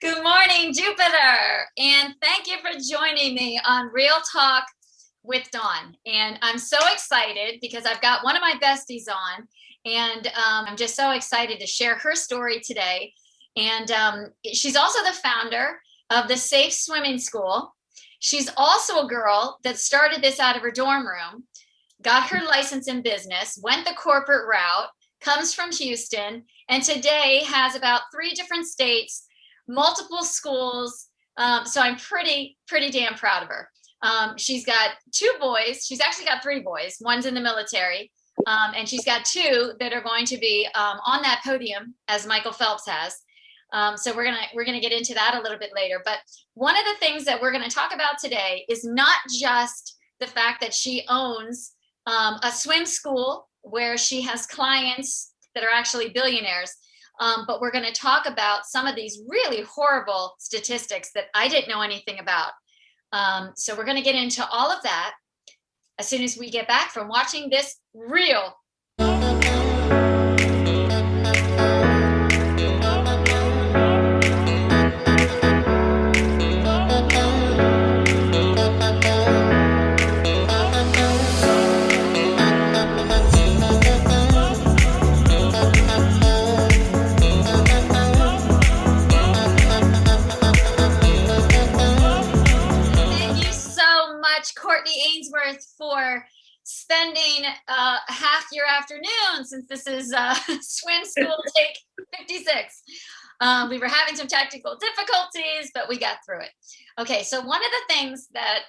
Good morning, Jupiter. And thank you for joining me on Real Talk with Dawn. And I'm so excited because I've got one of my besties on, and I'm just so excited to share her story today. And she's also the founder of the Safe Swimming School. She's also a girl that started this out of her dorm room, got her license in business, went the corporate route, comes from Houston, and today has about 3 different states, multiple schools. So I'm pretty damn proud of her. She's got 2 boys. She's actually got 3 boys. One's in the military. And she's got 2 that are going to be on that podium as Michael Phelps has. So we're gonna get into that a little bit later. But one of the things that we're gonna talk about today is not just the fact that she owns a swim school where she has clients that are actually billionaires. But we're going to talk about some of these really horrible statistics that I didn't know anything about. So we're going to get into all of that as soon as we get back from watching this reel. Cortney Ainsworth for spending half your afternoon, since this is swim school take 56. We were having some technical difficulties, but we got through it. Okay, so one of the things that,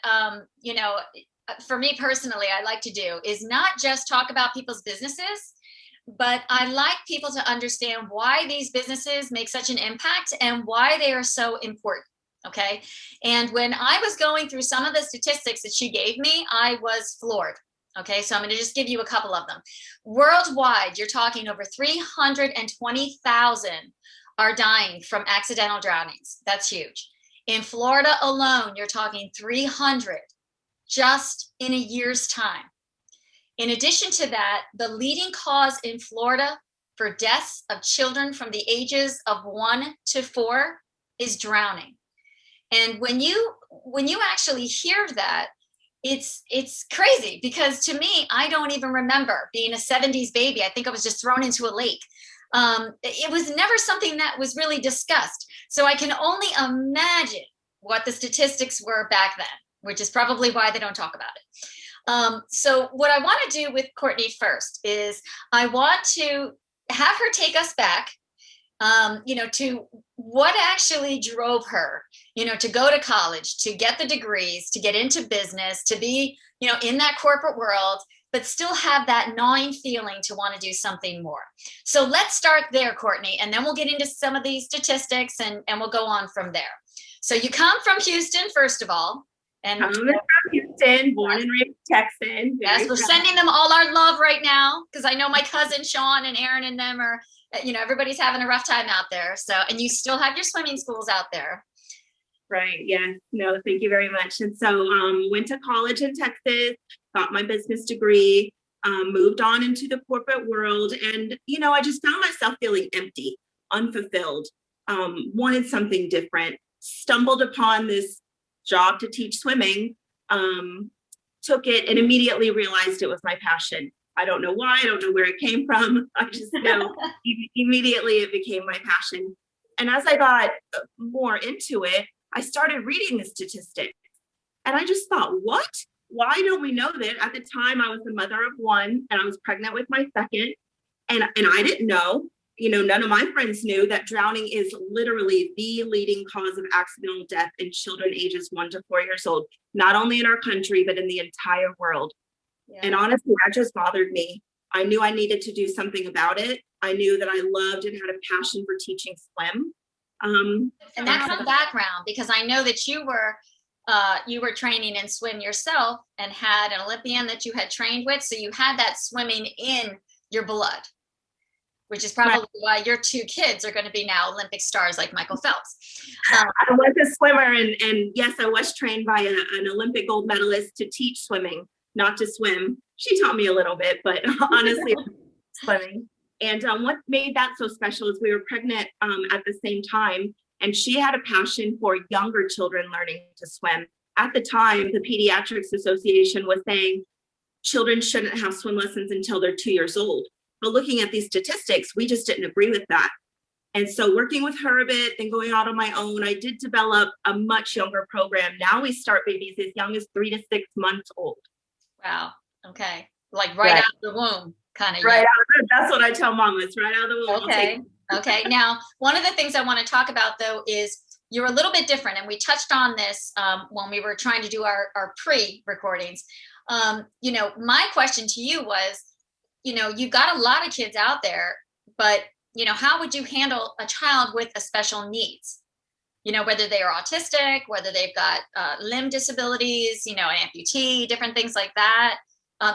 for me personally, I like to do is not just talk about people's businesses, but I like people to understand why these businesses make such an impact and why they are so important. Okay. And when I was going through some of the statistics that she gave me, I was floored. Okay. So I'm going to just give you a couple of them. Worldwide, you're talking over 320,000 are dying from accidental drownings. That's huge. In Florida alone, you're talking 300 just in a year's time. In addition to that, the leading cause in Florida for deaths of children from the ages of 1 to 4 is drowning. And when you actually hear that, it's crazy, because to me, I don't even remember being a 70s baby. I think I was just thrown into a lake. It was never something that was really discussed. So I can only imagine what the statistics were back then, which is probably why they don't talk about it. So what I want to do with Cortney first is I want to have her take us back to what actually drove her, to go to college, to get the degrees, to get into business, to be, in that corporate world, but still have that gnawing feeling to want to do something more. So let's start there, Cortney, and then we'll get into some of these statistics and we'll go on from there. So you come from Houston, first of all. And I'm from Houston, born and raised Texan. Yes, we're sending them all our love right now, because I know my cousin Sean and Aaron and them are, everybody's having a rough time out there. So, and you still have your swimming schools out there. Right. Yeah. No, thank you very much. And so went to college in Texas, got my business degree, moved on into the corporate world. And, I just found myself feeling empty, unfulfilled, wanted something different, stumbled upon this job to teach swimming, took it and immediately realized it was my passion. I don't know why, I don't know where it came from. I just know immediately it became my passion. And as I got more into it, I started reading the statistics. And I just thought, what? Why don't we know that? At the time, I was the mother of 1 and I was pregnant with my second. And I didn't know, none of my friends knew that drowning is literally the leading cause of accidental death in children ages 1 to 4 years old, not only in our country, but in the entire world. Yeah. And honestly, that just bothered me. I knew I needed to do something about it. I knew that I loved and had a passion for teaching swim. And that's the background, because I know that you were training in swim yourself and had an Olympian that you had trained with. So you had that swimming in your blood, which is probably why your 2 kids are going to be now Olympic stars like Michael Phelps. I was a swimmer, and yes, I was trained by an Olympic gold medalist to teach swimming, not to swim. She taught me a little bit, but honestly, swimming. And what made that so special is we were pregnant at the same time. And she had a passion for younger children learning to swim. At the time, the Pediatrics Association was saying children shouldn't have swim lessons until they're 2 years old. But looking at these statistics, we just didn't agree with that. And so working with her a bit, then going out on my own, I did develop a much younger program. Now we start babies as young as 3 to 6 months old. Wow. Okay. Like right out of the womb, kind of. Right out of, that's what I tell mamas, right out of the womb. Okay. Okay. Now, one of the things I want to talk about, though, is you're a little bit different. And we touched on this when we were trying to do our pre-recordings. My question to you was, you've got a lot of kids out there, but, how would you handle a child with a special needs? Whether they are autistic, whether they've got limb disabilities, an amputee, different things like that.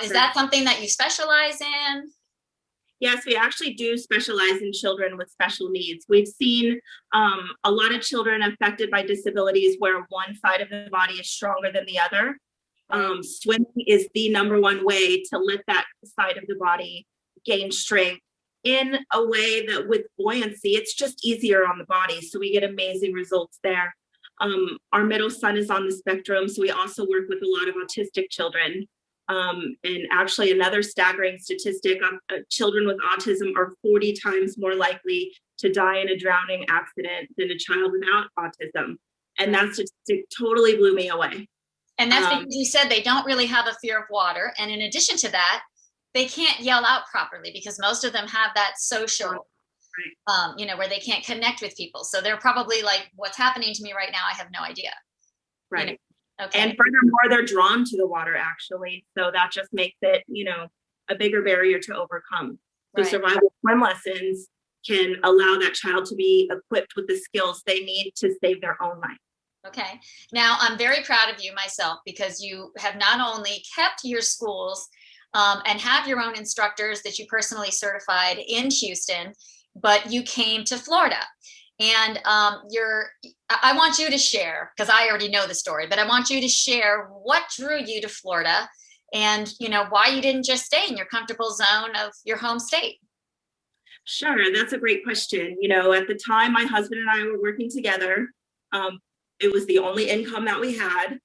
Is that something that you specialize in? Yes, we actually do specialize in children with special needs. We've seen a lot of children affected by disabilities where one side of the body is stronger than the other. Swimming is the number one way to let that side of the body gain strength in a way that with buoyancy, it's just easier on the body. So we get amazing results there. Our middle son is on the spectrum, so we also work with a lot of autistic children. And actually another staggering statistic, children with autism are 40 times more likely to die in a drowning accident than a child without autism. And that statistic totally blew me away. And that's because you said they don't really have a fear of water. And in addition to that, they can't yell out properly because most of them have that social, where they can't connect with people. So they're probably like, what's happening to me right now? I have no idea. Right. Okay. And furthermore, they're drawn to the water, actually. So that just makes it, a bigger barrier to overcome. So survival swim lessons can allow that child to be equipped with the skills they need to save their own life. Okay. Now, I'm very proud of you myself because you have not only kept your schools and have your own instructors that you personally certified in Houston, but you came to Florida. And I want you to share, because I already know the story, but I want you to share what drew you to Florida and, why you didn't just stay in your comfortable zone of your home state. Sure. That's a great question. At the time, my husband and I were working together. It was the only income that we had.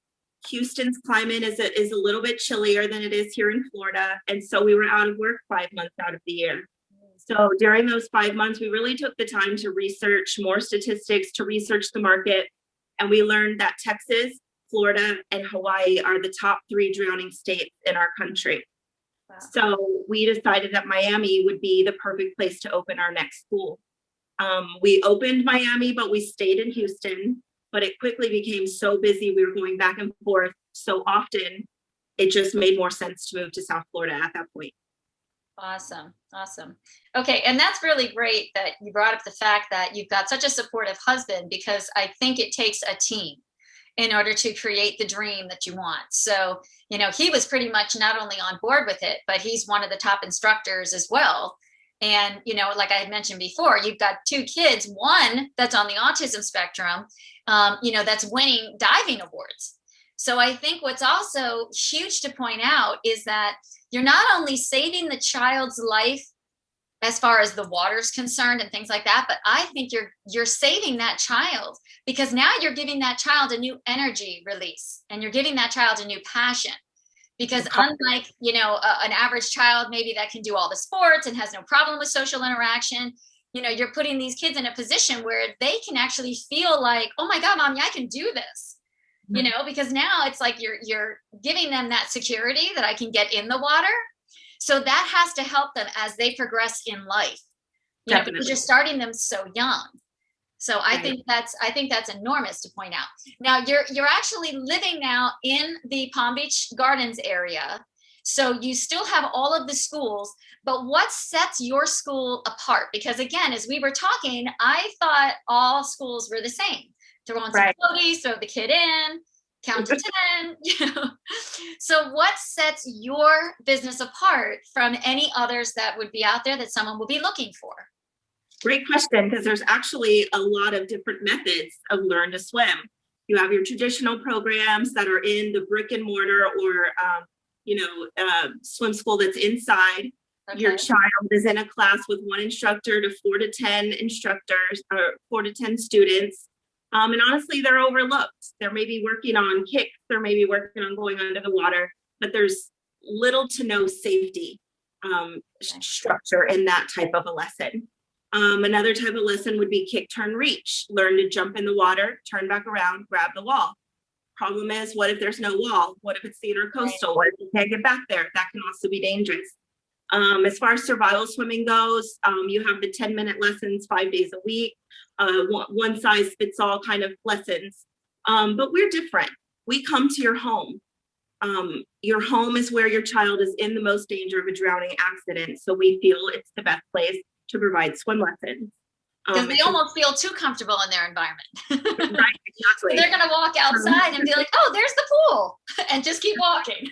Houston's climate is a little bit chillier than it is here in Florida. And so we were out of work 5 months out of the year. So during those 5 months, we really took the time to research more statistics, to research the market. And we learned that Texas, Florida, and Hawaii are the top 3 drowning states in our country. Wow. So we decided that Miami would be the perfect place to open our next school. We opened Miami, but we stayed in Houston. But it quickly became so busy. We were going back and forth so often. It just made more sense to move to South Florida at that point. Awesome. Okay. And that's really great that you brought up the fact that you've got such a supportive husband, because I think it takes a team in order to create the dream that you want. So, he was pretty much not only on board with it, but he's one of the top instructors as well. And, like I had mentioned before, you've got 2 kids, one that's on the autism spectrum, that's winning diving awards. So I think what's also huge to point out is that you're not only saving the child's life as far as the water's concerned and things like that, but I think you're saving that child, because now you're giving that child a new energy release and you're giving that child a new passion. Because unlike, an average child, maybe that can do all the sports and has no problem with social interaction, you're putting these kids in a position where they can actually feel like, oh my God, Mommy, I can do this. Because now it's like you're giving them that security that I can get in the water. So that has to help them as they progress in life, because you're starting them so young. So I think that's enormous to point out. Now you're actually living now in the Palm Beach Gardens area. So you still have all of the schools, but what sets your school apart? Because again, as we were talking, I thought all schools were the same. Throw on some floaties, throw the kid in, count to 10. So what sets your business apart from any others that would be out there that someone will be looking for? Great question, because there's actually a lot of different methods of learn to swim. You have your traditional programs that are in the brick and mortar or, swim school that's inside. Okay. Your child is in a class with one instructor to 4 to 10 instructors or 4 to 10 students. And honestly, they're overlooked. They're maybe working on kicks, they're maybe working on going under the water, but there's little to no safety structure in that type of a lesson. Another type of lesson would be kick, turn, reach. Learn to jump in the water, turn back around, grab the wall. Problem is, what if there's no wall? What if it's the intercoastal? What if you can't get back there? That can also be dangerous. As far as survival swimming goes, you have the 10-minute lessons 5 days a week, one size fits all kind of lessons. But we're different. We come to your home. Your home is where your child is in the most danger of a drowning accident. So we feel it's the best place to provide swim lessons. Because they almost feel too comfortable in their environment. Right, exactly. So they're going to walk outside and be like, oh, there's the pool, and just keep walking.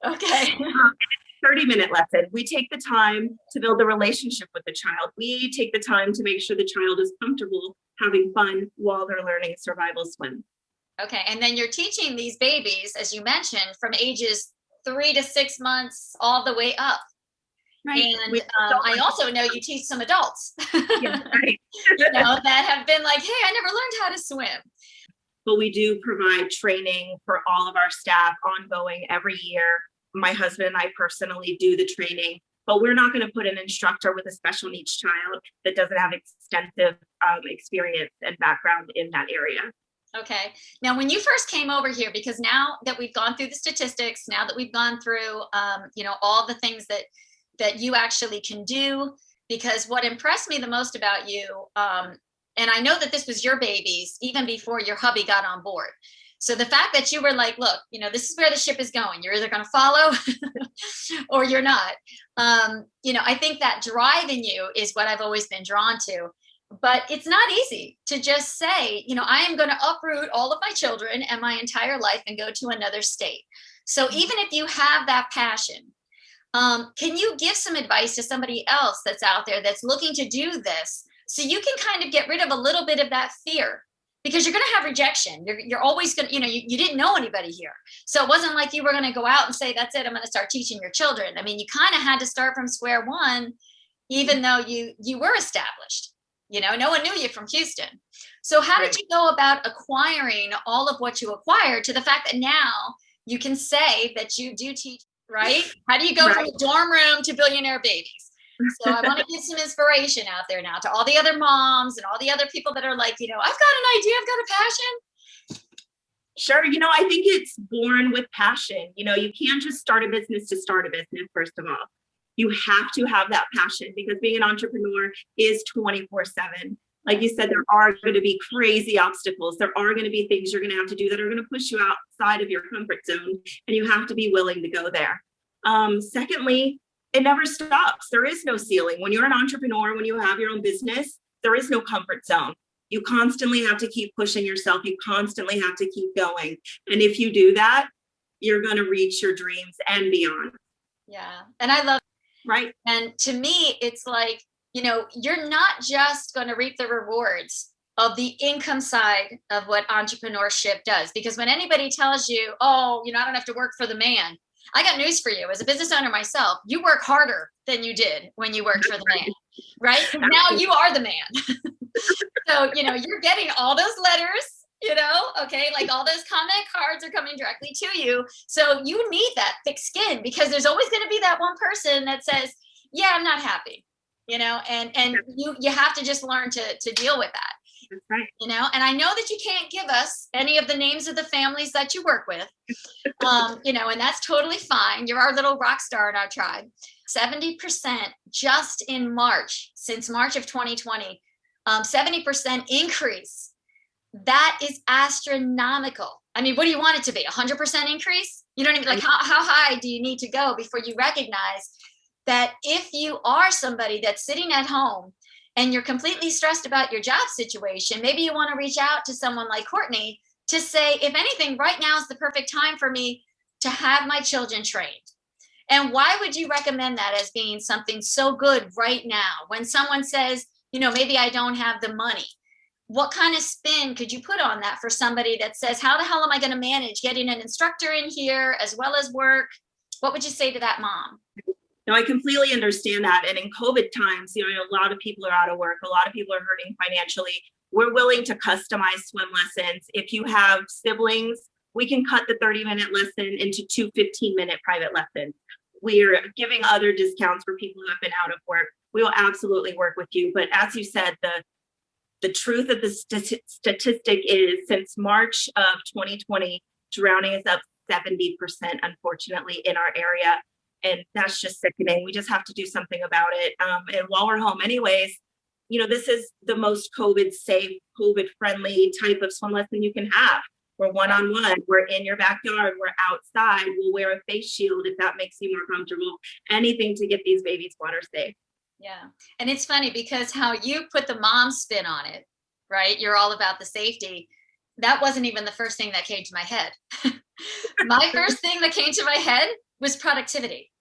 Okay. 30-minute lesson. We take the time to build a relationship with the child. We take the time to make sure the child is comfortable having fun while they're learning survival swim. Okay. And then you're teaching these babies, as you mentioned, from ages 3 to 6 months all the way up. Right. And I also know you teach some adults, yeah, right. That have been like, hey, I never learned how to swim. But we do provide training for all of our staff ongoing every year. My husband and I personally do the training, but we're not going to put an instructor with a special needs child that doesn't have extensive experience and background in that area. Okay. Now, when you first came over here, because now that we've gone through the statistics, now that we've gone through, all the things that you actually can do, because what impressed me the most about you, and I know that this was your babies even before your hubby got on board. So the fact that you were like, look, this is where the ship is going. You're either going to follow or you're not. I think that drive in you is what I've always been drawn to. But it's not easy to just say, I am going to uproot all of my children and my entire life and go to another state. So even if you have that passion, can you give some advice to somebody else that's out there that's looking to do this so you can kind of get rid of a little bit of that fear? Because you're going to have rejection. You're always going to, you didn't know anybody here. So it wasn't like you were going to go out and say, that's it, I'm going to start teaching your children. I mean, you kind of had to start from square one, even though you were established. No one knew you from Houston. So how did you go about acquiring all of what you acquired to the fact that now you can say that you do teach, right? How do you go from a dorm room to Billionaire babies? So I want to give some inspiration out there now to all the other moms and all the other people that are like, I've got an idea, I've got a passion. Sure. I think it's born with passion. You can't just start a business to start a business, first of all. You have to have that passion because being an entrepreneur is 24/7. Like you said, there are going to be crazy obstacles. There are going to be things you're going to have to do that are going to push you outside of your comfort zone, and you have to be willing to go there. Secondly, it never stops. There is no ceiling. When you're an entrepreneur, when you have your own business, there is no comfort zone. You constantly have to keep pushing yourself. You constantly have to keep going. And if you do that, you're going to reach your dreams and beyond. Yeah. And I love Right. And to me, it's like, you're not just going to reap the rewards of the income side of what entrepreneurship does. Because when anybody tells you, oh, I don't have to work for the man, I got news for you. As a business owner myself, you work harder than you did when you worked for the man, right? Now you are the man. So, you're getting all those letters, okay, like all those comment cards are coming directly to you. So you need that thick skin because there's always going to be that one person that says, yeah, I'm not happy, and you have to just learn to deal with that. That's right. And I know that you can't give us any of the names of the families that you work with, and that's totally fine. You're our little rock star in our tribe. 70% just in March, since March of 2020, 70% increase. That is astronomical. I mean, what do you want it to be? 100% increase? You don't even how high do you need to go before you recognize that if you are somebody that's sitting at home and you're completely stressed about your job situation, maybe you want to reach out to someone like Cortney to say, if anything, right now is the perfect time for me to have my children trained. And why would you recommend that as being something so good right now? When someone says, maybe I don't have the money, what kind of spin could you put on that for somebody that says, how the hell am I going to manage getting an instructor in here as well as work? What would you say to that mom? No, I completely understand that. And in COVID times, a lot of people are out of work. A lot of people are hurting financially. we're willing to customize swim lessons. If you have siblings, we can cut the 30-minute lesson into two 15-minute private lessons. We're giving other discounts for people who have been out of work. We will absolutely work with you. But as you said, the truth of the statistic is since March of 2020, drowning is up 70%, unfortunately, in our area. And that's just sickening. We just have to do something about it. And while we're home anyways, this is the most COVID safe, COVID friendly type of swim lesson you can have. We're one-on-one, we're in your backyard, we're outside, we'll wear a face shield if that makes you more comfortable, anything to get these babies water safe. Yeah. And it's funny because how you put the mom spin on it, right? You're all about the safety. That wasn't even the first thing that came to my head. My first thing that came to my head was productivity,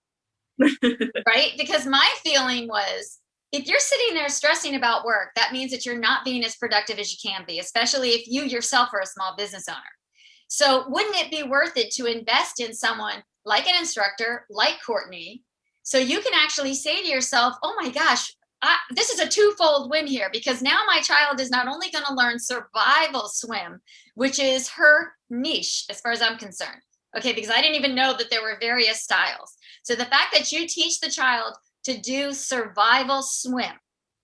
right? Because my feeling was, if you're sitting there stressing about work, that means that you're not being as productive as you can be, especially if you yourself are a small business owner. So wouldn't it be worth it to invest in someone like an instructor, like Cortney, so you can actually say to yourself, oh my gosh, this is a twofold win here, because now my child is not only going to learn survival swim, which is her niche as far as I'm concerned. Okay, because I didn't even know that there were various styles. So the fact that you teach the child to do survival swim,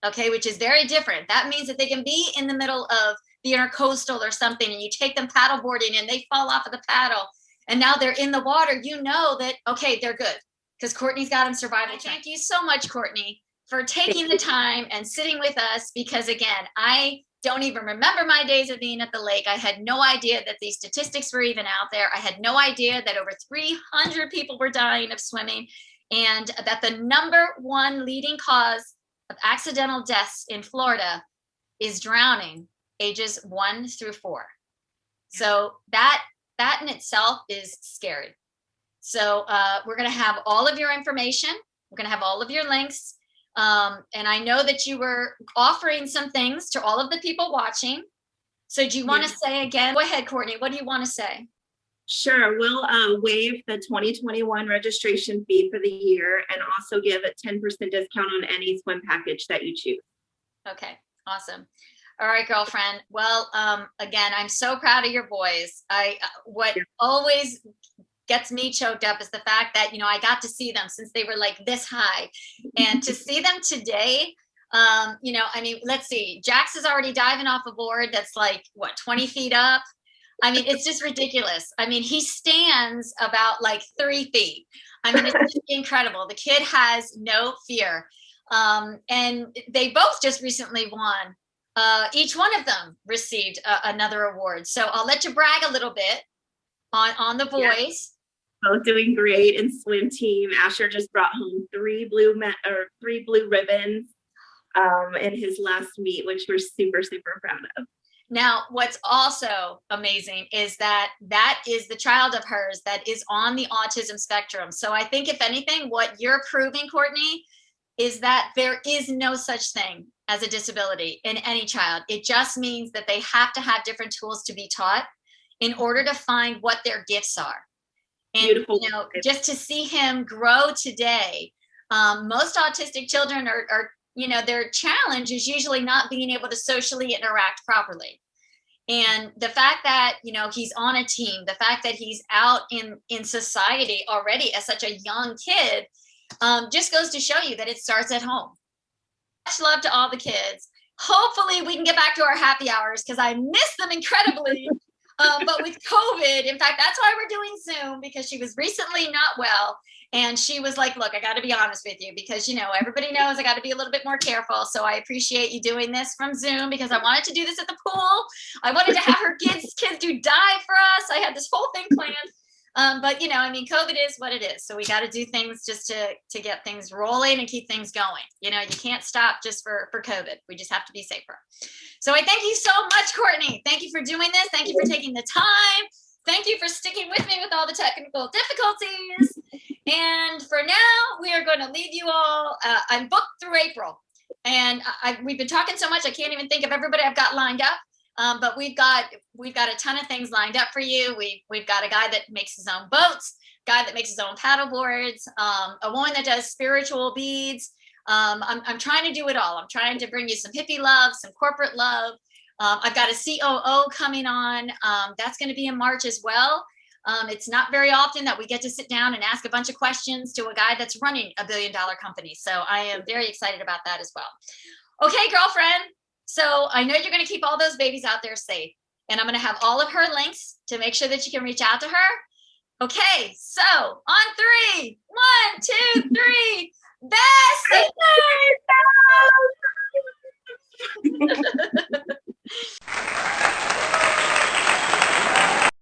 okay, which is very different. That means that they can be in the middle of the intercoastal or something, and you take them paddle boarding and they fall off of the paddle and now they're in the water. You know that, okay, they're good because Cortney's got them survival. Thank you so much, Cortney, for taking the time and sitting with us, because again, I don't even remember my days of being at the lake. I had no idea that these statistics were even out there. I had no idea that over 300 people were dying of swimming, and that the number one leading cause of accidental deaths in Florida is drowning, ages 1 through 4. So that in itself is scary. So we're going to have all of your information. We're going to have all of your links. And I know that you were offering some things to all of the people watching. So do you want to say again? Go ahead, Cortney. What do you want to say? Sure. We'll waive the 2021 registration fee for the year and also give a 10% discount on any swim package that you choose. Okay, awesome. All right, girlfriend. Well, again, I'm so proud of your boys. What always gets me choked up is the fact that, I got to see them since they were like this high, and to see them today, let's see, Jax is already diving off a board that's like, 20 feet up. It's just ridiculous. He stands about like 3 feet. It's just incredible. The kid has no fear. And they both just recently won. Each one of them received another award. So I'll let you brag a little bit on the boys. Yes. Both doing great in swim team. Asher just brought home 3 blue ribbons in his last meet, which we're super, super proud of. Now, what's also amazing is that is the child of hers that is on the autism spectrum. So I think if anything, what you're proving, Cortney, is that there is no such thing as a disability in any child. It just means that they have to have different tools to be taught in order to find what their gifts are. And, beautiful. Just to see him grow today, most autistic children are their challenge is usually not being able to socially interact properly. And the fact that, he's on a team, the fact that he's out in society already as such a young kid, just goes to show you that it starts at home. Much love to all the kids. Hopefully we can get back to our happy hours because I miss them incredibly. But with COVID, in fact, that's why we're doing Zoom, because she was recently not well. And she was like, look, I got to be honest with you because, everybody knows I got to be a little bit more careful. So I appreciate you doing this from Zoom because I wanted to do this at the pool. I wanted to have her kids do dive for us. I had this whole thing planned. But, COVID is what it is. So we got to do things just to get things rolling and keep things going. You can't stop just for COVID. We just have to be safer. So I thank you so much, Cortney. Thank you for doing this. Thank you for taking the time. Thank you for sticking with me with all the technical difficulties. And for now, we are going to leave you all. I'm booked through April. And we've been talking so much, I can't even think of everybody I've got lined up. But we've got a ton of things lined up for you. We've got a guy that makes his own boats, guy that makes his own paddle boards, a woman that does spiritual beads. I'm trying to do it all. I'm trying to bring you some hippie love, some corporate love. I've got a COO coming on. That's going to be in March as well. It's not very often that we get to sit down and ask a bunch of questions to a guy that's running $1 billion company. So I am very excited about that as well. Okay, girlfriend. So I know you're going to keep all those babies out there safe. And I'm going to have all of her links to make sure that you can reach out to her. Okay, so on 3, 1, 2, 3, bye.